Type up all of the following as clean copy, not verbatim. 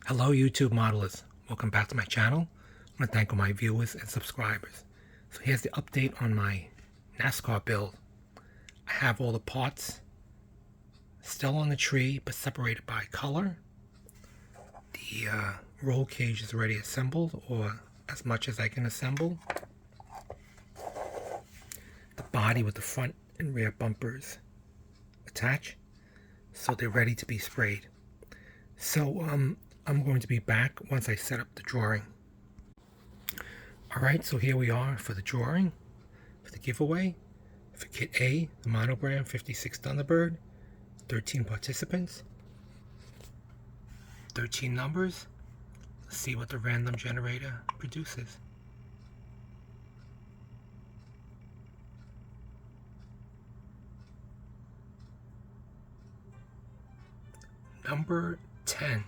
Hello YouTube modelers, welcome back to my channel. I want to thank all my viewers and subscribers. So here's the update on my NASCAR build. I have all the parts still on the tree but separated by color. The roll cage is already assembled, or as much as I can assemble. The body with the front and rear bumpers attached, so they're ready to be sprayed. So I'm going to be back once I set up the drawing. Alright, so here we are for the drawing, for the giveaway. For Kit A, the monogram 56 Thunderbird, 13 participants, 13 numbers. Let's see what the random generator produces. Number 10.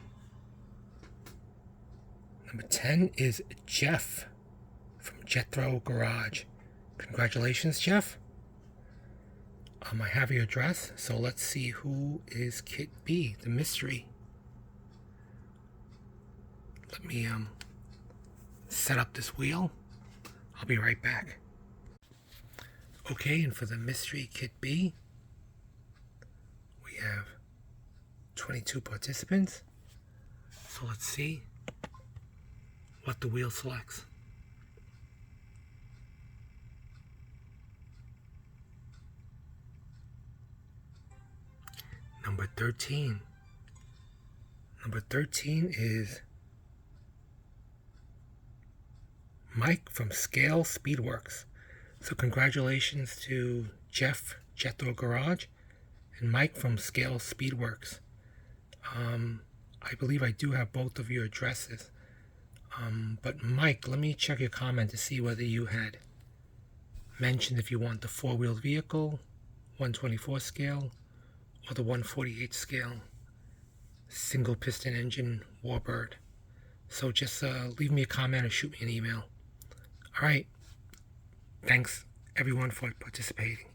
Number 10 is Jeff from Jethro Garage. Congratulations, Jeff. I have your address, so let's see who is Kit B, the mystery. Let me set up this wheel. I'll be right back. Okay, and for the mystery Kit B, we have 22 participants. So let's see what the wheel selects. Number 13. Number 13 is Mike from Scale Speedworks. So congratulations to Jeff, Jethro Garage, and Mike from Scale Speedworks. I believe I do have both of your addresses. But Mike, let me check your comment to see whether you had mentioned if you want the 4-wheeled vehicle, 124 scale, or the 148 scale single piston engine warbird. So just leave me a comment or shoot me an email. Alright, thanks everyone for participating.